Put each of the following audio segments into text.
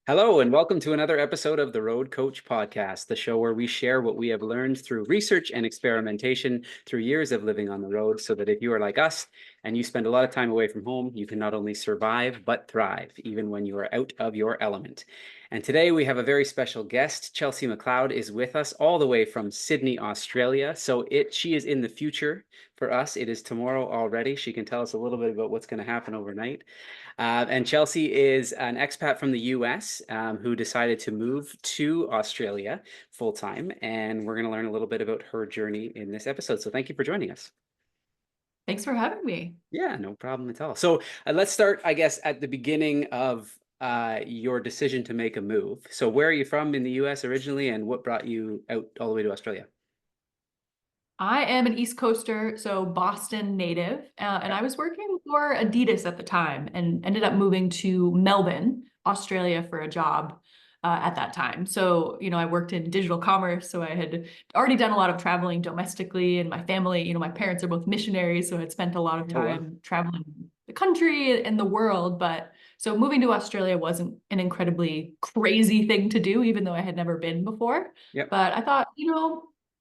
Hello, and welcome to another episode of the Road Coach Podcast, the show where we share what we have learned through research and experimentation through years of living on the road, so that if you are like us and you spend a lot of time away from home, you can not only survive but thrive, even when you are out of your element. And today we have a very special guest. Chelsea McLeod is with us all the way from Sydney, Australia. She is in the future for us. It is tomorrow already. She can tell us a little bit about what's going to happen overnight. And Chelsea is an expat from the US who decided to move to Australia full time. And we're going to learn a little bit about her journey in this episode. So thank you for joining us. Thanks for having me. Yeah, no problem at all. So let's start, I guess, at the beginning of your decision to make a move. So where are you from in the US originally, and what brought you out all the way to Australia? I am an East Coaster, so Boston native, and I was working for Adidas at the time and ended up moving to Melbourne, Australia for a job at that time. So, I worked in digital commerce, so I had already done a lot of traveling domestically, and my family, my parents are both missionaries, so I had spent a lot of Oh, wow. time traveling the country and the world. But so moving to Australia wasn't an incredibly crazy thing to do, even though I had never been before. Yep. But I thought,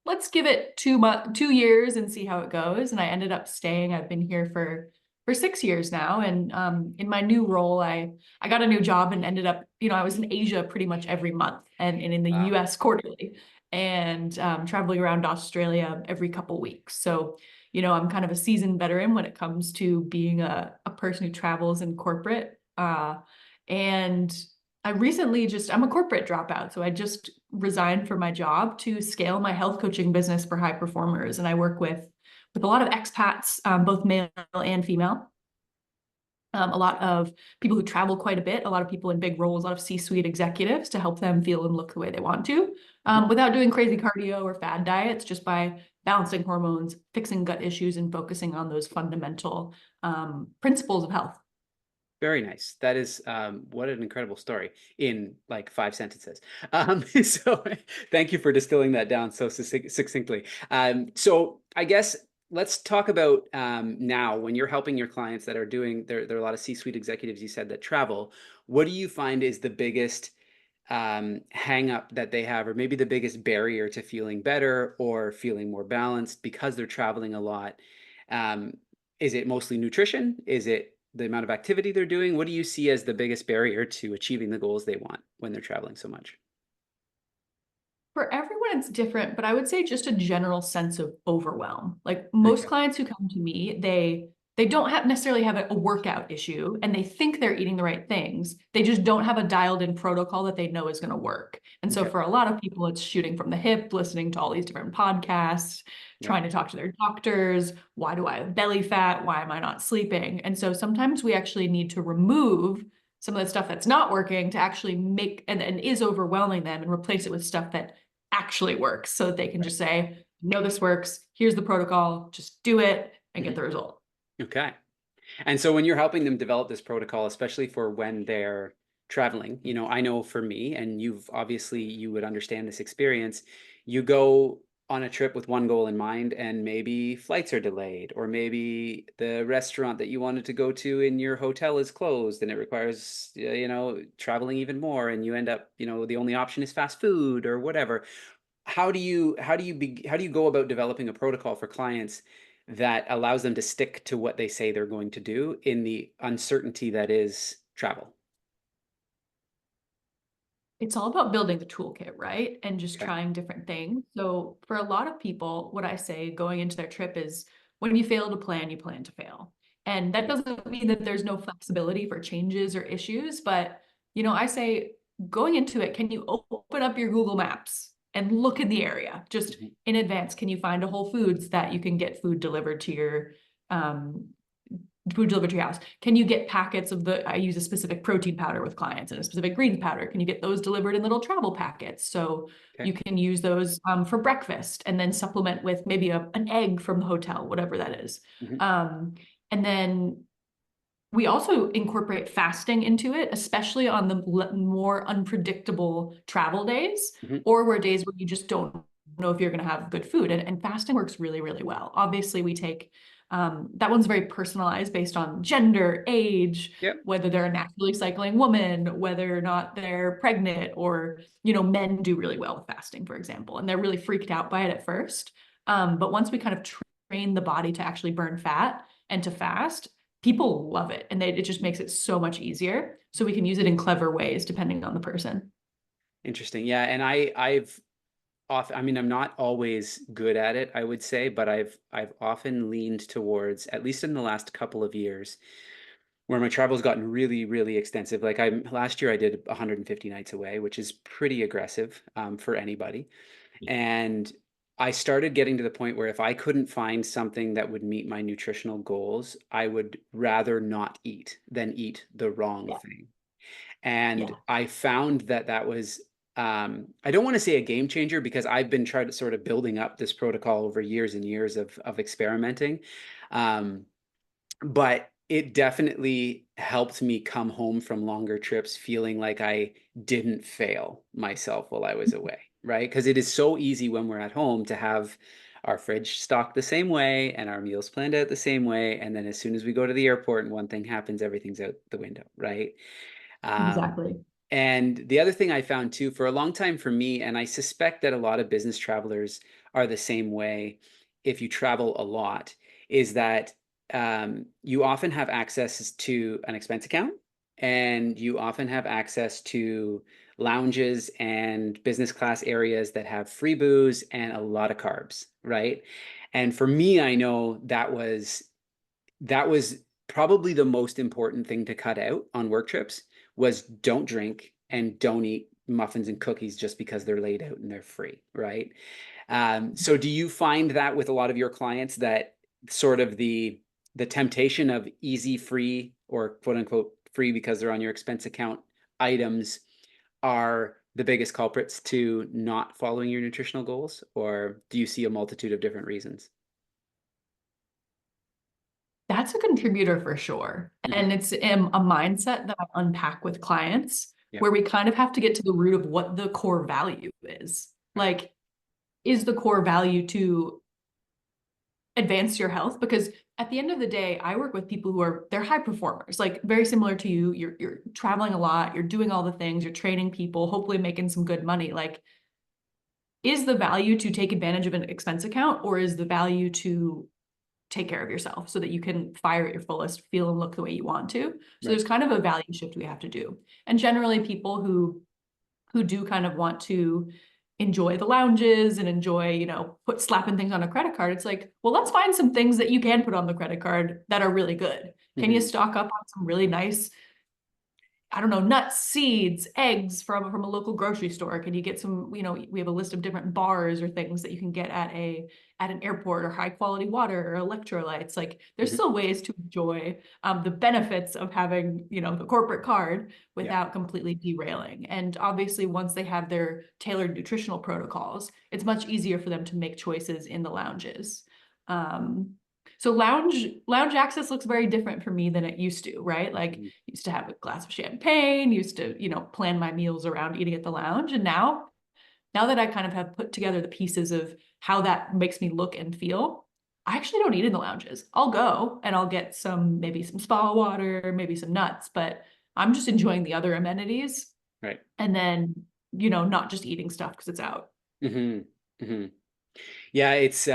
let's give it 2 years and see how it goes. And I ended up staying. I've been here for 6 years now. And in my new role, I got a new job and ended up, I was in Asia pretty much every month and in the Wow. US quarterly and traveling around Australia every couple weeks. So, I'm kind of a seasoned veteran when it comes to being a person who travels in corporate. And I'm a corporate dropout. So I just resigned from my job to scale my health coaching business for high performers. And I work with a lot of expats, both male and female. A lot of people who travel quite a bit, a lot of people in big roles, a lot of C-suite executives to help them feel and look the way they want to, without doing crazy cardio or fad diets, just by balancing hormones, fixing gut issues, and focusing on those fundamental principles of health. Very nice. That is what an incredible story in like 5 sentences. So thank you for distilling that down so succinctly. So I guess let's talk about now when you're helping your clients that are doing, there are a lot of C-suite executives you said that travel. What do you find is the biggest hang up that they have, or maybe the biggest barrier to feeling better or feeling more balanced because they're traveling a lot? Um, is it mostly nutrition? Is it the amount of activity they're doing? What do you see as the biggest barrier to achieving the goals they want when they're traveling so much? For everyone, it's different, but I would say just a general sense of overwhelm. Like most Okay. clients who come to me, they don't necessarily have a workout issue and they think they're eating the right things. They just don't have a dialed in protocol that they know is going to work. And so Okay. for a lot of people, it's shooting from the hip, listening to all these different podcasts, Yep. trying to talk to their doctors. Why do I have belly fat? Why am I not sleeping? And so sometimes we actually need to remove some of the stuff that's not working to actually make and is overwhelming them and replace it with stuff that actually works so that they can just say, no, this works. Here's the protocol. Just do it and get Mhm. the result. Okay. And so when you're helping them develop this protocol, especially for when they're traveling, I know for me, and you would understand this experience, you go on a trip with one goal in mind, and maybe flights are delayed, or maybe the restaurant that you wanted to go to in your hotel is closed and it requires, traveling even more, and you end up, the only option is fast food or whatever. How do you go about developing a protocol for clients that allows them to stick to what they say they're going to do in the uncertainty that is travel? It's all about building the toolkit, right? And just Okay. trying different things. So for a lot of people, what I say going into their trip is when you fail to plan, you plan to fail. And that Yep. doesn't mean that there's no flexibility for changes or issues, but I say going into it, can you open up your Google Maps and look in the area just Mhm. in advance? Can you find a Whole Foods that you can get food delivered to your um, food delivered to your house? Can you get packets of I use a specific protein powder with clients and a specific greens powder. Can you get those delivered in little travel packets? So Okay. you can use those for breakfast and then supplement with maybe an egg from the hotel, whatever that is. Mhm. Um, and then we also incorporate fasting into it, especially on the more unpredictable travel days Mhm. or where days where you just don't know if you're going to have good food. And fasting works really, really well. Obviously, we take That one's very personalized based on gender, age, Yep. whether they're a naturally cycling woman, whether or not they're pregnant, or, men do really well with fasting, for example, and they're really freaked out by it at first. But once we kind of train the body to actually burn fat and to fast, people love it. And it just makes it so much easier. So we can use it in clever ways depending on the person. Interesting. Yeah. And I've often, I mean, I'm not always good at it, I would say, but I've often leaned towards, at least in the last couple of years, where my travel's gotten really, really extensive. Like last year I did 150 nights away, which is pretty aggressive for anybody. And I started getting to the point where if I couldn't find something that would meet my nutritional goals, I would rather not eat than eat the wrong Yeah. thing. And Yeah. I found that that was, I don't want to say a game changer because I've been trying to sort of building up this protocol over years and years of experimenting. Um, but it definitely helped me come home from longer trips feeling like I didn't fail myself while I was away, right? Because it is so easy when we're at home to have our fridge stocked the same way and our meals planned out the same way. And then as soon as we go to the airport and one thing happens, everything's out the window, right? Um, Exactly. and the other thing I found too, for a long time for me, and I suspect that a lot of business travelers are the same way if you travel a lot, is that you often have access to an expense account and you often have access to lounges and business class areas that have free booze and a lot of carbs, right? And for me, I know that was probably the most important thing to cut out on work trips was don't drink and don't eat muffins and cookies just because they're laid out and they're free, right? So do you find that with a lot of your clients that sort of the temptation of easy free or quote unquote free because they're on your expense account items are the biggest culprits to not following your nutritional goals, or do you see a multitude of different reasons? That's a contributor for sure. Mhm. And it's a mindset that I unpack with clients Yep. where we kind of have to get to the root of what the core value is. Right. Like, is the core value to advance your health? Because at the end of the day, I work with people who they're high performers, like very similar to you. You're traveling a lot, you're doing all the things, you're training people, hopefully making some good money. Like, is the value to take advantage of an expense account, or is the value to take care of yourself so that you can fire at your fullest, feel and look the way you want to? So Right. there's kind of a value shift we have to do. And generally people who do kind of want to enjoy the lounges and enjoy, put slapping things on a credit card, it's like, well, let's find some things that you can put on the credit card that are really good. Can you Mhm. stock up on some really nice, I don't know, nuts, seeds, eggs from a local grocery store? Can you get some, we have a list of different bars or things that you can get at an airport, or high quality water or electrolytes. Like, there's Mhm. still ways to enjoy the benefits of having, the corporate card Yeah. without completely derailing. And obviously, once they have their tailored nutritional protocols, it's much easier for them to make choices in the lounges. Um, so lounge access looks very different for me than it used to, right? Like, Mhm. used to have a glass of champagne, used to, plan my meals around eating at the lounge. And now that I kind of have put together the pieces of how that makes me look and feel, I actually don't eat in the lounges. I'll go and I'll get maybe some spa water, maybe some nuts, but I'm just enjoying the other amenities, Right. and then, not just eating stuff because it's out. Mhm. Mhm. Yeah, it's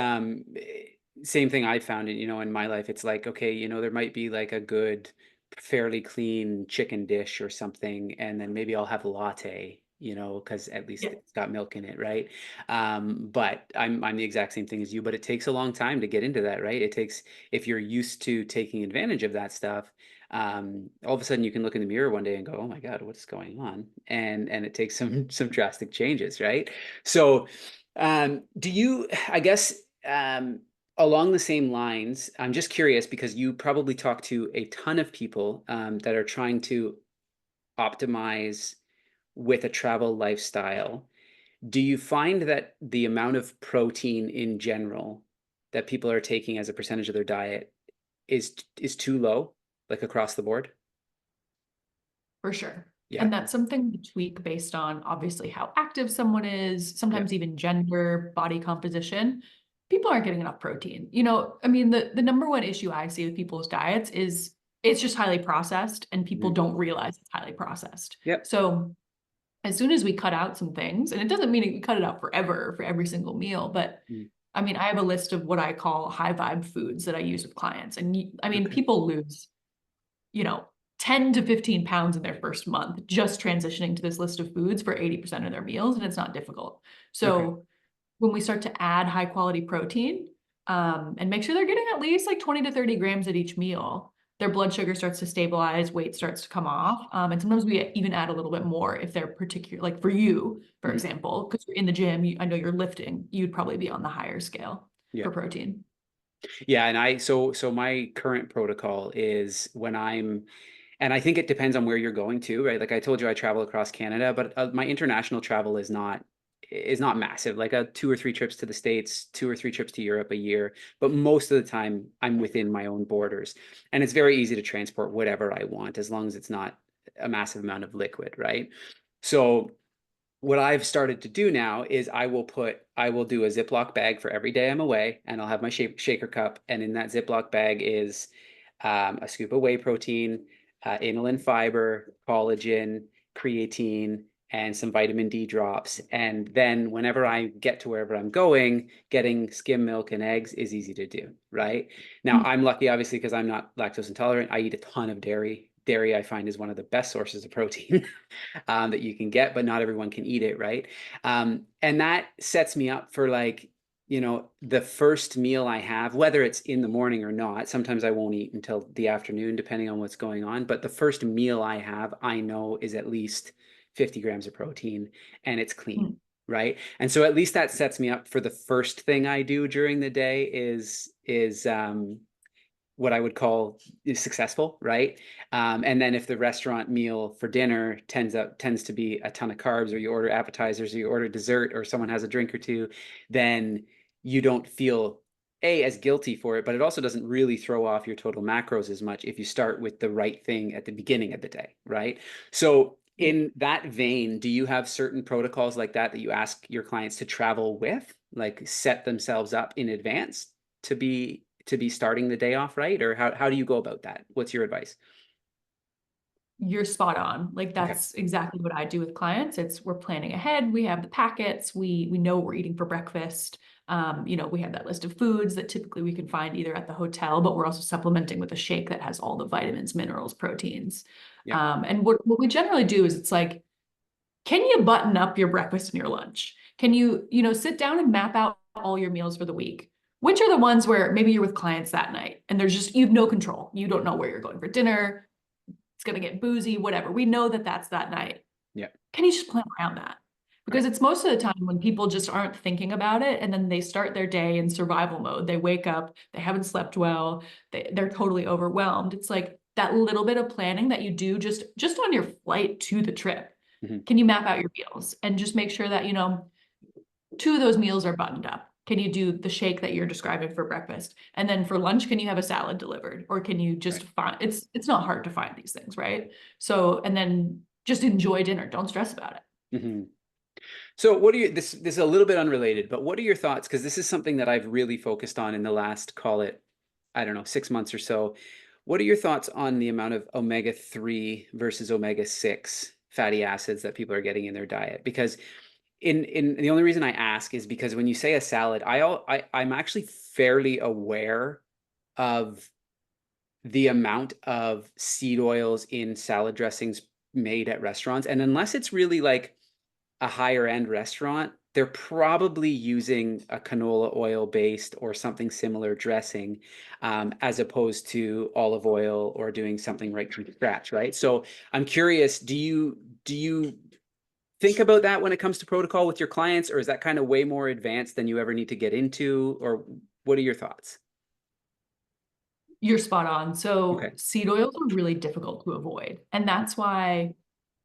same thing I found in my life. It's like, okay, there might be like a good, fairly clean chicken dish or something, and then maybe I'll have a latte, because at least Yeah. it's got milk in it, right? But I'm the exact same thing as you, but it takes a long time to get into that, right? It takes if you're used to taking advantage of that stuff, all of a sudden you can look in the mirror one day and go, "Oh my God, what's going on?" And it takes some drastic changes, right? So do you, I guess, along the same lines, I'm just curious because you probably talk to a ton of people that are trying to optimize with a travel lifestyle. Do you find that the amount of protein in general that people are taking as a percentage of their diet is too low, like across the board? For sure. Yeah. And that's something to tweak based on obviously how active someone is, Yeah. sometimes even gender, body composition. people aren't getting enough protein. You know, I mean, the number one issue I see with people's diets is it's just highly processed and people Mhm. don't realize it's highly processed. Yep. So as soon as we cut out some things, and it doesn't mean we cut it out forever for every single meal, but Mm. I mean, I have a list of what I call high vibe foods that I use with clients. And I mean, Okay. people lose, you know, 10 to 15 pounds in their first month just transitioning to this list of foods for 80% of their meals, and it's not difficult. Okay. So when we start to add high quality protein, and make sure they're getting at least like 20 to 30 grams at each meal, their blood sugar starts to stabilize, weight starts to come off. And sometimes we even add a little bit more if they're particular, like for you, for Mhm. example, because you're in the gym, I know you're lifting, you'd probably be on the higher scale Yeah. for protein. Yeah, and so my current protocol is when I'm and I think it depends on where you're going to, right? Like I told you, I travel across Canada, but my international travel is not massive. Like 2 or 3 trips to the States, 2 or 3 trips to Europe a year. But most of the time, I'm within my own borders, and it's very easy to transport whatever I want as long as it's not a massive amount of liquid, right? So what I've started to do now is I will do a Ziploc bag for every day I'm away, and I'll have my shaker cup, and in that Ziploc bag is a scoop of whey protein, inulin fiber, collagen, creatine, and some vitamin D drops. And then whenever I get to wherever I'm going, getting skim milk and eggs is easy to do, right? Now, I'm lucky, obviously, because I'm not lactose intolerant. I eat a ton of dairy. Dairy, I find, is one of the best sources of protein. That you can get, but not everyone can eat it, right? And that sets me up for like, the first meal I have, whether it's in the morning or not. Sometimes I won't eat until the afternoon, depending on what's going on. But the first meal I have, I know is at least 50 grams of protein and it's clean. Mm. Right. And so at least that sets me up for the first thing I do during the day is what I would call is successful, right? And then if the restaurant meal for dinner tends to be a ton of carbs, or you order appetizers, or you order dessert, or someone has a drink or two, then you don't feel as guilty for it, but it also doesn't really throw off your total macros as much if you start with the right thing at the beginning of the day, right? So in that vein, do you have certain protocols like that you ask your clients to travel with, like set themselves up in advance to be starting the day off right? Or how do you go about that? What's your advice? You're spot on. Like Okay. that's exactly what I do with clients. It's we're planning ahead. We have the packets. We know what we're eating for breakfast. You know, we have that list of foods that typically we can find either at the hotel, but we're also supplementing with a shake that has all the vitamins, minerals, proteins. Yeah. And what we generally do is it's like, can you button up your breakfast and your lunch? Can you, sit down and map out all your meals for the week? Which are the ones where maybe you're with clients that night and there's just, you have no control. You don't know where you're going for dinner. It's going to get boozy, whatever. We know that that's that night. Yeah. Can you just plan around that? Because Right. it's most of the time when people just aren't thinking about it and then they start their day in survival mode. They wake up, they haven't slept well, they're totally overwhelmed. It's like that little bit of planning that you do just on your flight to the trip. Mhm. Can you map out your meals and just make sure that, two of those meals are buttoned up? Can you do the shake that you're describing for breakfast? And then for lunch, can you have a salad delivered? Or can you just Right. find it's not hard to find these things, right? So, and then just enjoy dinner. Don't stress about it. Mhm. So what are you this is a little bit unrelated, but what are your thoughts? Because this is something that I've really focused on in the last, call it, I don't know, 6 months or so. What are your thoughts on the amount of omega-3 versus omega-6 fatty acids that people are getting in their diet? Because in the only reason I ask is because when you say a salad, I'm actually fairly aware of the amount of seed oils in salad dressings made at restaurants. And unless it's really like a higher end restaurant, they're probably using a canola oil based or something similar dressing, as opposed to olive oil or doing something right from scratch, right? So I'm curious, do you think about that when it comes to protocol with your clients, or is that kind of way more advanced than you ever need to get into, or what are your thoughts? You're spot on. So Okay. seed oils are really difficult to avoid. And that's why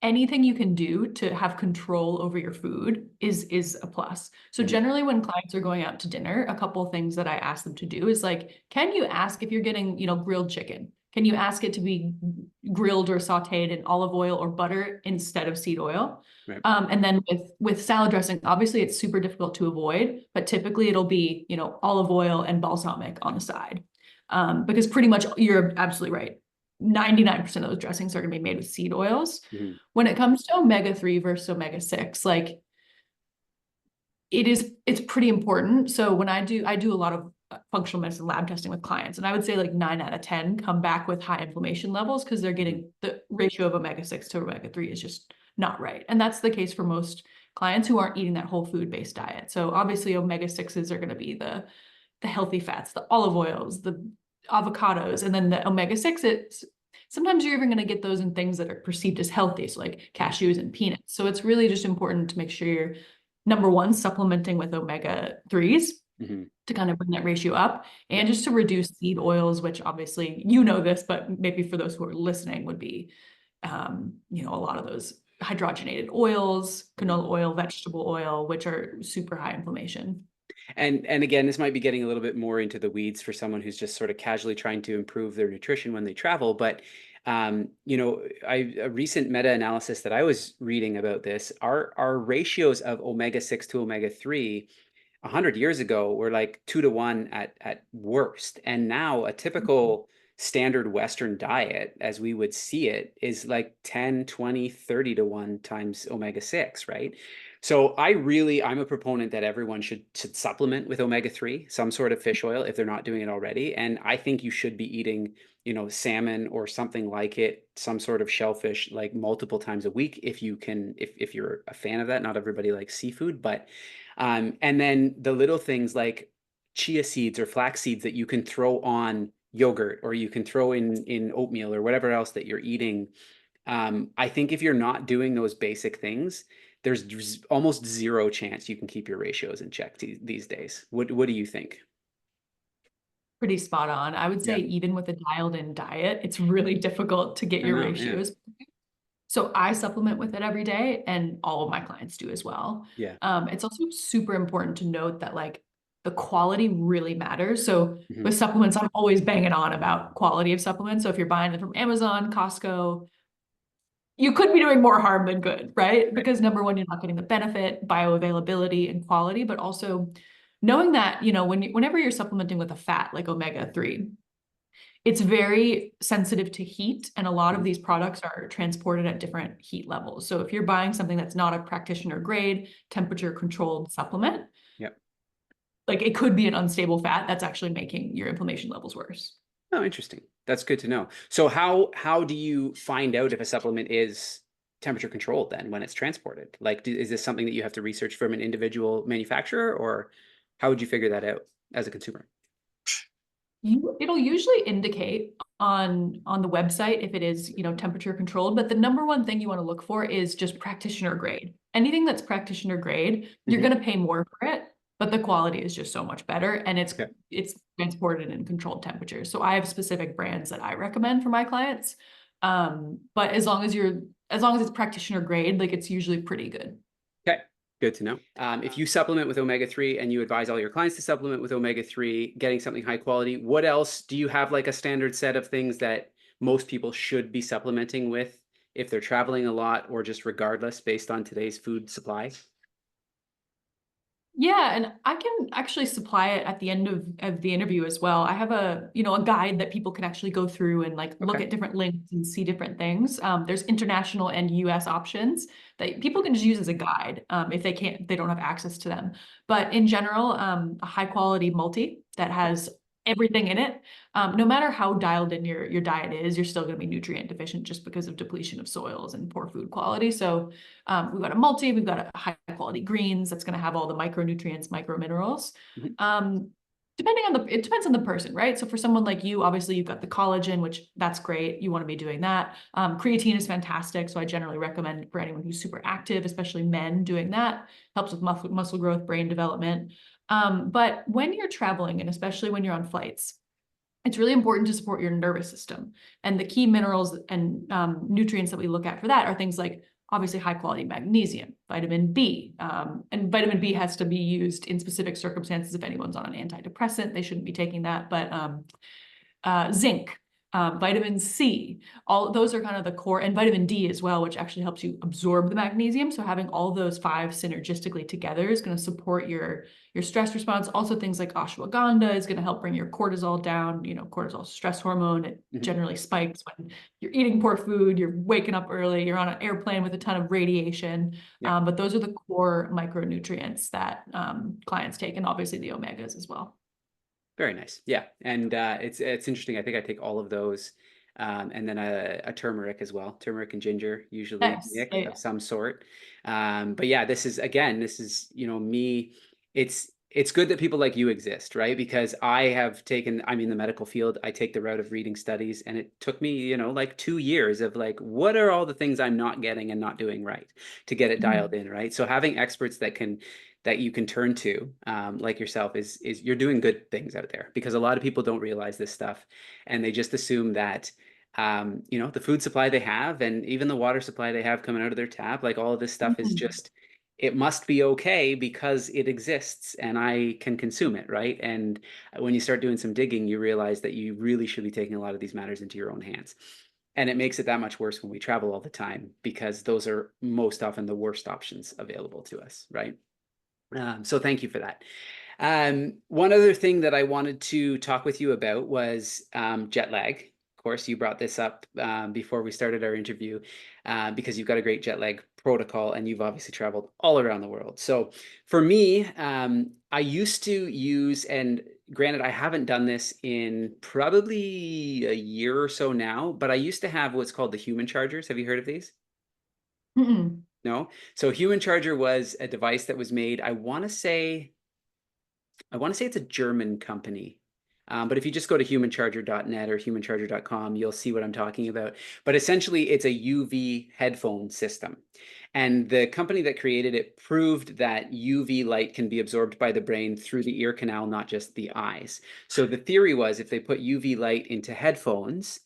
anything you can do to have control over your food is a plus. So Mhm. generally when clients are going out to dinner, a couple of things that I ask them to do is like, can you ask if you're getting, grilled chicken? can you ask it to be grilled or sauteed in olive oil or butter instead of seed oil? Right. And then with salad dressing, obviously it's super difficult to avoid, but typically it'll be, olive oil and balsamic on the side. Because pretty much, you're absolutely right, 99% of those dressings are going to be made with seed oils. Mhm. When it comes to omega-3 versus omega-6, like, it's pretty important. So when I do a lot of functional medicine lab testing with clients, and I would say like 9 out of 10 come back with high inflammation levels because they're getting the ratio of omega-6 to omega-3 is just not right. And that's the case for most clients who aren't eating that whole food based diet. So obviously omega-6s are going to be the healthy fats, the olive oils, the avocados, and then the omega-6, sometimes you're even going to get those in things that are perceived as healthy, so like cashews and peanuts. So it's really just important to make sure you're, number one, supplementing with omega-3s to kind of bring that ratio up, and just to reduce seed oils, which obviously this, but maybe for those who are listening would be, a lot of those hydrogenated oils, canola oil, vegetable oil, which are super high inflammation. And again, this might be getting a little bit more into the weeds for someone who's just sort of casually trying to improve their nutrition when they travel. But a recent meta-analysis that I was reading about this, our ratios of omega-6 to omega-3 100 years ago were like 2 to 1 at worst. And now a typical standard Western diet, as we would see it, is like 10, 20, 30 to 1 times omega-6, right? So I'm a proponent that everyone should supplement with omega-3, some sort of fish oil if they're not doing it already. And I think you should be eating, salmon or something like it, some sort of shellfish, like multiple times a week if you can, if you're a fan of that. Not everybody likes seafood, but and then the little things like chia seeds or flax seeds that you can throw on yogurt, or you can throw in oatmeal or whatever else that you're eating. I think if you're not doing those basic things, there's almost zero chance you can keep your ratios in check these days. What do you think? Pretty spot on. I would say Yeah, even with a dialed in diet, it's really difficult to get I your know. Yeah, ratios. So I supplement with it every day, and all of my clients do as well. yeah. It's also super important to note that like the quality really matters. So Hmm. with supplements, I'm always banging on about quality of supplements. So if you're buying it from Amazon, Costco, you could be doing more harm than good, right? Right. Because number one, you're not getting the benefit, bioavailability, and quality, but also knowing that, whenever you're supplementing with a fat like omega-3, it's very sensitive to heat, and a lot of Mhm. these products are transported at different heat levels. So if you're buying something that's not a practitioner grade, temperature controlled supplement, Yep. like it could be an unstable fat that's actually making your inflammation levels worse. Oh, interesting. That's good to know. So how do you find out if a supplement is temperature controlled then when it's transported? Like, is this something that you have to research from an individual manufacturer, or how would you figure that out as a consumer? It'll usually indicate on the website if it is, temperature controlled, but the number one thing you want to look for is just practitioner grade. Anything that's practitioner grade, you're Hmm. going to pay more for it, but the quality is just so much better, and it's Okay. it's transported in controlled temperatures. So I have specific brands that I recommend for my clients. But as long as it's practitioner grade, like it's usually pretty good. Okay. Good to know. If you supplement with omega-3 and you advise all your clients to supplement with omega-3, getting something high quality, what else do you have, like a standard set of things that most people should be supplementing with if they're traveling a lot, or just regardless based on today's food supply? Yeah, and I can actually supply it at the end of the interview as well. I have a guide that people can actually go through and like look Okay. at different links and see different things. There's international and US options that people can just use as a guide, if they don't have access to them. But in general, a high quality multi that has everything in it, no matter how dialed in your diet is, you're still going to be nutrient deficient just because of depletion of soils and poor food quality. So we've got a multi, we've got a high quality greens that's going to have all the micronutrients, micro minerals. Mhm. It depends on the person, right? So for someone like you, obviously you've got the collagen, which that's great. You want to be doing that. Creatine is fantastic. So I generally recommend for anyone who's super active, especially men, doing that. Helps with muscle growth, brain development. But when you're traveling, and especially when you're on flights, it's really important to support your nervous system. And the key minerals and nutrients that we look at for that are things like obviously high quality magnesium, vitamin B. And vitamin B has to be used in specific circumstances. If anyone's on an antidepressant, they shouldn't be taking that. But zinc, vitamin C, all those are kind of the core, and vitamin D as well, which actually helps you absorb the magnesium. So having all those five synergistically together is going to support your stress response. Also things like ashwagandha is going to help bring your cortisol down. You know, cortisol stress hormone, it generally spikes when you're eating poor food, you're waking up early, you're on an airplane with a ton of radiation. Yeah. But those are the core micronutrients that clients take, and obviously the omegas as well. Very nice. Yeah. And it's interesting. I think I take all of those. And then a turmeric as well. Turmeric and ginger, usually Nice. mix Yeah, of some sort. But yeah, this is, me. It's good that people like you exist, right? Because I'm in the medical field. I take the route of reading studies, and it took me, like 2 years of like, what are all the things I'm not getting and not doing right to get it dialed in, right? So having experts that you can turn to, like yourself, is you're doing good things out there, because a lot of people don't realize this stuff, and they just assume that the food supply they have, and even the water supply they have coming out of their tap, like all of this stuff is Mhm. just, it must be okay because it exists and I can consume it, right? And when you start doing some digging, you realize that you really should be taking a lot of these matters into your own hands. And it makes it that much worse when we travel all the time, because those are most often the worst options available to us, right? So thank you for that. One other thing that I wanted to talk with you about was jet lag. Of course, you brought this up before we started our interview, because you've got a great jet lag protocol, and you've obviously traveled all around the world. So for me, I used to use, and granted, I haven't done this in probably a year or so now, but I used to have what's called the human chargers. Have you heard of these? Mm-mm. No. So human charger was a device that was made, I want to say it's a German company. But if you just go to humancharger.net or humancharger.com, you'll see what I'm talking about. But essentially, it's a UV headphone system. And the company that created it proved that UV light can be absorbed by the brain through the ear canal, not just the eyes. So the theory was, if they put UV light into headphones,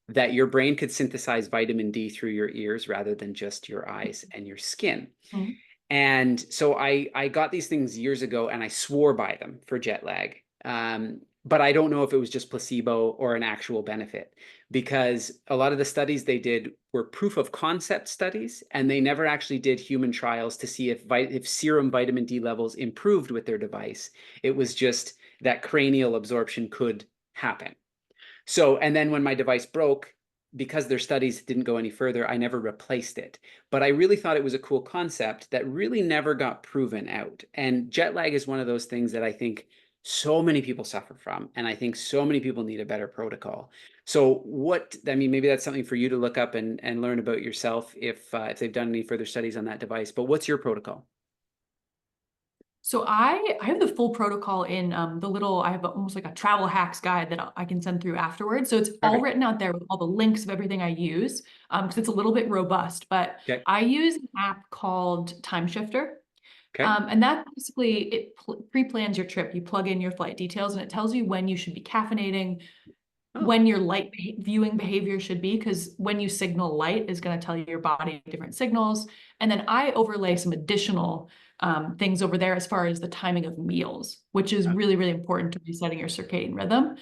that your brain could synthesize vitamin D through your ears rather than just your eyes and your skin. Mhm. And so I got these things years ago, and I swore by them for jet lag. But I don't know if it was just placebo or an actual benefit, because a lot of the studies they did were proof of concept studies, and they never actually did human trials to see if serum vitamin D levels improved with their device. It was just that cranial absorption could happen. So, and then when my device broke, because their studies didn't go any further, I never replaced it. But I really thought it was a cool concept that really never got proven out. And jet lag is one of those things that I think so many people suffer from. And I think so many people need a better protocol. So maybe that's something for you to look up and learn about yourself, if they've done any further studies on that device. But what's your protocol? So I have the full protocol in I have almost like a travel hacks guide that I can send through afterwards. So it's all Perfect. written out there with all the links of everything I use, because it's a little bit robust. But Okay. I use an app called Time Shifter. Okay. And that basically, it pre-plans your trip. You plug in your flight details, and it tells you when you should be caffeinating, Oh, when your light viewing behavior should be, because when you signal light is going to tell your body different signals. And then I overlay some additional things over there as far as the timing of meals, which is okay. really, really important to resetting your circadian rhythm.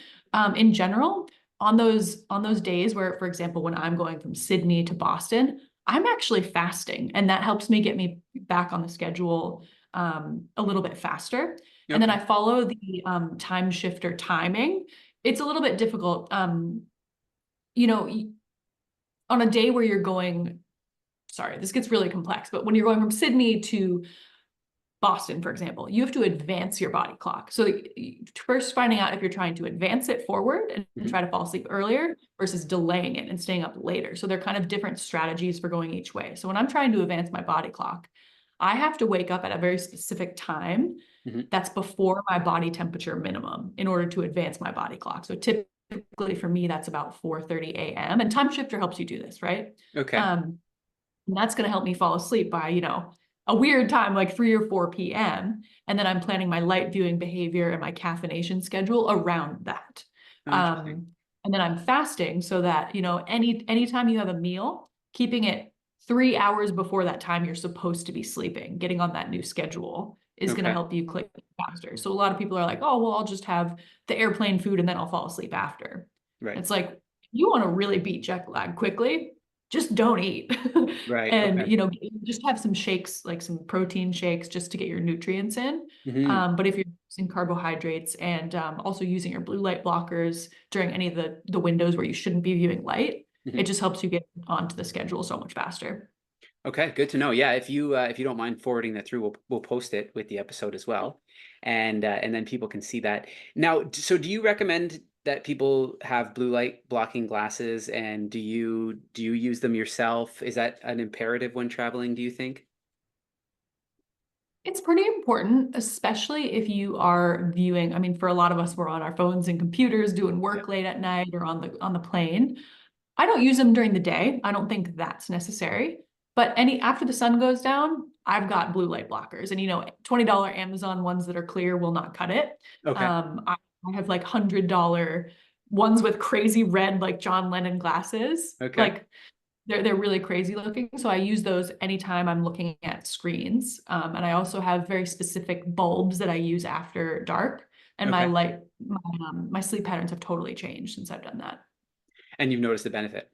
In general, on those days where, for example, when I'm going from Sydney to Boston, I'm actually fasting, and that helps me get me back on the schedule a little bit faster. And then Okay. I follow the time shifter timing. It's a little bit difficult. You know, on a day where you're going, sorry, this gets really complex, but when you're going from Sydney to Boston, for example, you have to advance your body clock. So first finding out if you're trying to advance it forward and Mhm. try to fall asleep earlier versus delaying it and staying up later. So they're kind of different strategies for going each way. So when I'm trying to advance my body clock, I have to wake up at a very specific time Mhm. that's before my body temperature minimum in order to advance my body clock. So typically for me, that's about 4:30 a.m. And time shifter helps you do this, right? Okay. And that's going to help me fall asleep by, a weird time, like 3 or 4 p.m. And then I'm planning my light viewing behavior and my caffeination schedule around that. Oh, interesting. Um, and then I'm fasting so that, anytime you have a meal, keeping it 3 hours before that time you're supposed to be sleeping, getting on that new schedule is going to Okay. help you click faster. So a lot of people are like, oh, well, I'll just have the airplane food and then I'll fall asleep after. Right. It's like, you want to really beat jet lag quickly, just don't eat. Right. And, Okay. just have some shakes, like some protein shakes, just to get your nutrients in. Hmm. But if you're using carbohydrates and also using your blue light blockers during any of the windows where you shouldn't be viewing light, it Hmm. just helps you get onto the schedule so much faster. Okay, good to know. Yeah, if you don't mind forwarding that through, we'll post it with the episode as well, and then people can see that. Now, so do you recommend that people have blue light blocking glasses, and do you use them yourself? Is that an imperative when traveling, do you think? It's pretty important, especially if you are viewing. I mean, for a lot of us, we're on our phones and computers doing Yep. work late at night or on the plane. I don't use them during the day. I don't think that's necessary. But any after the sun goes down, I've got blue light blockers. And $20 Amazon ones that are clear will not cut it. Okay. I have like $100 ones with crazy red, like John Lennon glasses. Okay. Like they're really crazy looking. So I use those anytime I'm looking at screens. And I also have very specific bulbs that I use after dark. And Okay. my sleep patterns have totally changed since I've done that. And you've noticed the benefit.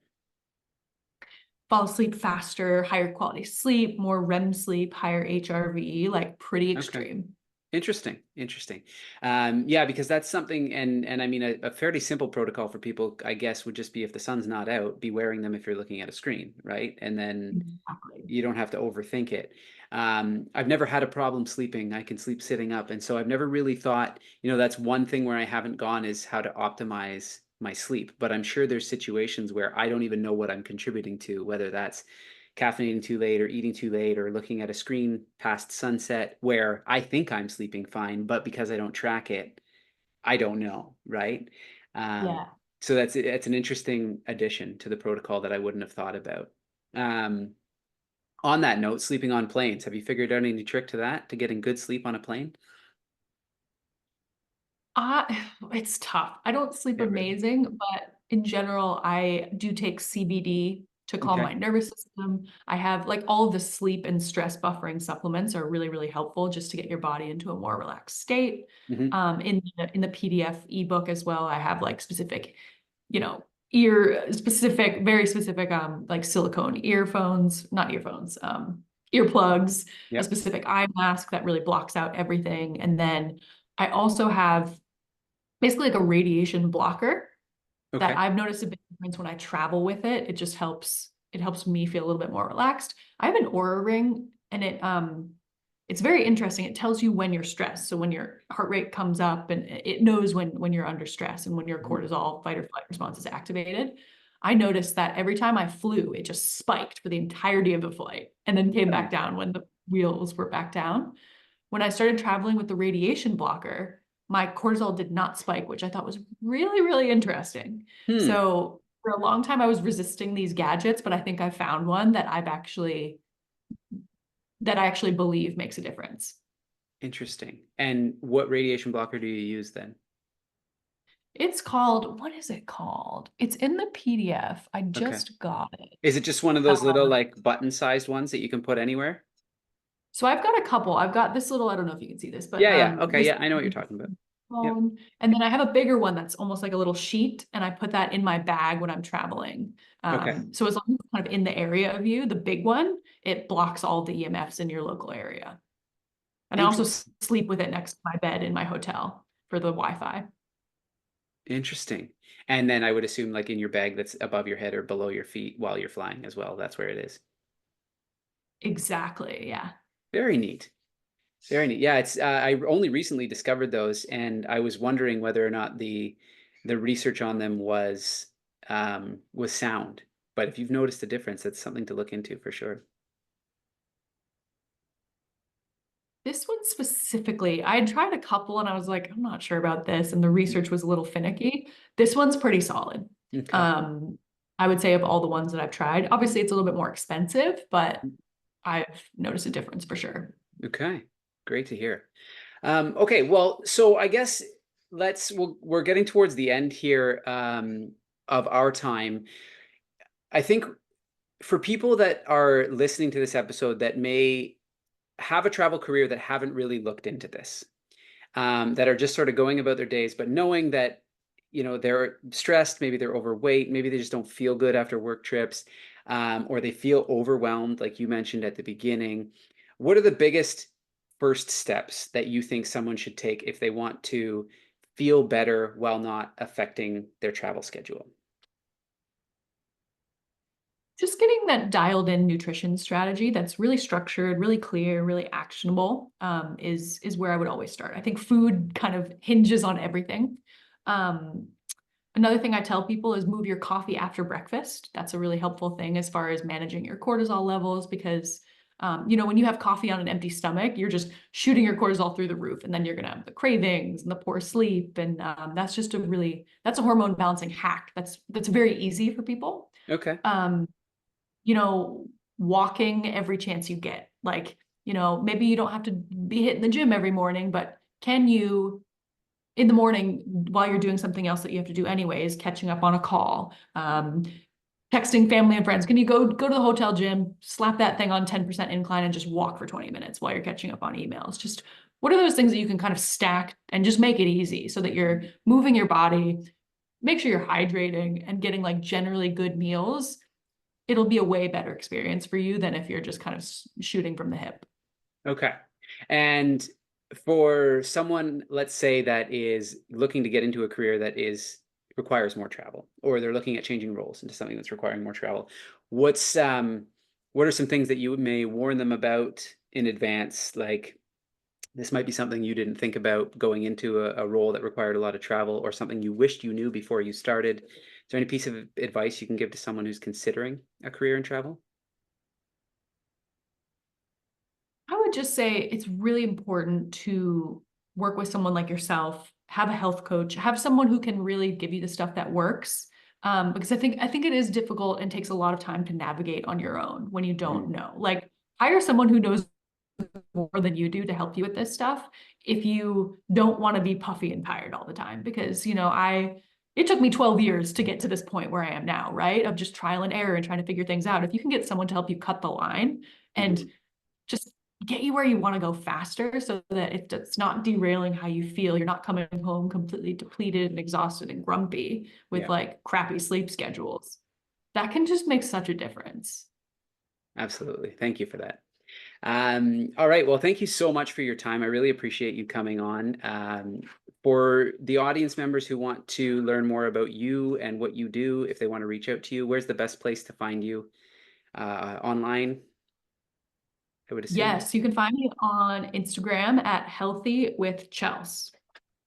Fall asleep faster, higher quality sleep, more REM sleep, higher HRV, like pretty Okay. extreme. Interesting, interesting. Yeah, because that's something, and I mean, a fairly simple protocol for people, I guess, would just be if the sun's not out, be wearing them if you're looking at a screen, right? And then Exactly. you don't have to overthink it. I've never had a problem sleeping. I can sleep sitting up, and so I've never really thought, that's one thing where I haven't gone is how to optimize my sleep. But I'm sure there's situations where I don't even know what I'm contributing to, whether that's caffeinating too late or eating too late or looking at a screen past sunset where I think I'm sleeping fine, but because I don't track it, I don't know, right? Um, Yeah. so that's an interesting addition to the protocol that I wouldn't have thought about. Um, on that note, sleeping on planes, have you figured out any trick to that, to getting good sleep on a plane? It's tough. I don't sleep Yeah, really. amazing, but in general, I do take CBD to calm Okay. my nervous system. I have like all of the sleep and stress buffering supplements are really, really helpful just to get your body into a more relaxed state. Hmm. In the PDF ebook as well, I have like specific, you know, ear specific, very specific, like silicone earphones, not earphones, earplugs, a Yep. specific eye mask that really blocks out everything. And then I also have basically like a radiation blocker that Okay. I've noticed a big difference when I travel with it. It helps me feel a little bit more relaxed. I have an Aura ring and it's very interesting. It tells you when you're stressed. So when your heart rate comes up and it knows when you're under stress and when your Mhm. cortisol fight or flight response is activated. I noticed that every time I flew, it just spiked for the entirety of the flight and then came back Oh. down when the wheels were back down. When I started traveling with the radiation blocker, my cortisol did not spike, which I thought was really, really interesting. Hmm. So for a long time, I was resisting these gadgets, but I think I found one that I actually believe makes a difference. Interesting. And what radiation blocker do you use then? What is it called? It's in the PDF. I Okay. just got it. Is it just one of those little Um, like button-sized ones that you can put anywhere? so I've got a couple. I've got this little, I don't know if you can see this, but Yeah, yeah. Okay, this yeah, I know what you're talking about. Yep. phone. And then I have a bigger one that's almost like a little sheet, and I put that in my bag when I'm traveling. Okay. So as long as it's kind of in the area of you, the big one, it blocks all the EMFs in your local area. And I also Interesting. sleep with it next to my bed in my hotel for the Wi-Fi. Interesting. And then I would assume like in your bag that's above your head or below your feet while you're flying as well. That's where it is. Exactly. Yeah. Very neat. Very neat. Yeah, it's I only recently discovered those, and I was wondering whether or not the research on them was sound. But if you've noticed a difference, that's something to look into for sure. This one specifically, I had tried a couple and I was like, I'm not sure about this. And the research was a little finicky. This one's pretty solid. Okay. Um, I would say of all the ones that I've tried, obviously it's a little bit more expensive, but I've noticed a difference for sure. Okay. Great to hear. Okay, well, so I guess we're getting towards the end here of our time. I think for people that are listening to this episode that may have a travel career that haven't really looked into this, that are just sort of going about their days, but knowing that they're stressed, maybe they're overweight, maybe they just don't feel good after work trips, or they feel overwhelmed, like you mentioned at the beginning. What are the biggest first steps that you think someone should take if they want to feel better while not affecting their travel schedule? Just getting that dialed in nutrition strategy that's really structured, really clear, really actionable, is where I would always start. I think food kind of hinges on everything. Um, Another thing I tell people is move your coffee after breakfast. That's a really helpful thing as far as managing your cortisol levels because when you have coffee on an empty stomach, you're just shooting your cortisol through the roof, and then you're gonna have the cravings and the poor sleep, and that's a hormone balancing hack. That's very easy for people. Okay. Um, you know, Walking every chance you get. Like, maybe you don't have to be hitting the gym every morning, but can you in the morning while you're doing something else that you have to do anyways, catching up on a call, texting family and friends, can you go to the hotel gym, slap that thing on 10% incline and just walk for 20 minutes while you're catching up on emails? Just what are those things that you can kind of stack and just make it easy so that you're moving your body, make sure you're hydrating and getting like generally good meals. It'll be a way better experience for you than if you're just kind of shooting from the hip. Okay. And for someone, let's say, that is looking to get into a career that requires more travel, or they're looking at changing roles into something that's requiring more travel, what's what are some things that you may warn them about in advance? Like, this might be something you didn't think about going into a role that required a lot of travel, or something you wished you knew before you started. Is there any piece of advice you can give to someone who's considering a career in travel? I would just say it's really important to work with someone like yourself, have a health coach, have someone who can really give you the stuff that works. Because I think it is difficult and takes a lot of time to navigate on your own when you don't Mm, know. Like hire someone who knows more than you do to help you with this stuff if you don't want to be puffy and tired all the time. Because, it took me 12 years to get to this point where I am now, right? Of just trial and error and trying to figure things out. If you can get someone to help you cut the line and mhm. just get you where you want to go faster so that if it's not derailing how you feel, you're not coming home completely depleted and exhausted and grumpy with Yeah, like crappy sleep schedules. That can just make such a difference. absolutely. Thank you for that. All right. Well, thank you so much for your time. I really appreciate you coming on. For the audience members who want to learn more about you and what you do, if they want to reach out to you, where's the best place to find you? Online, I would assume. Yes, you can find me on Instagram at Healthy with Chels.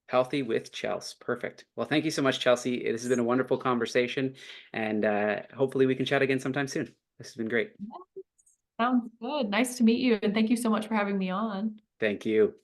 Healthy with Chelsea. Perfect. Well, thank you so much, Chelsea. This has been a wonderful conversation, and hopefully we can chat again sometime soon. This has been great. Sounds good. Nice to meet you. And thank you so much for having me on. Thank you.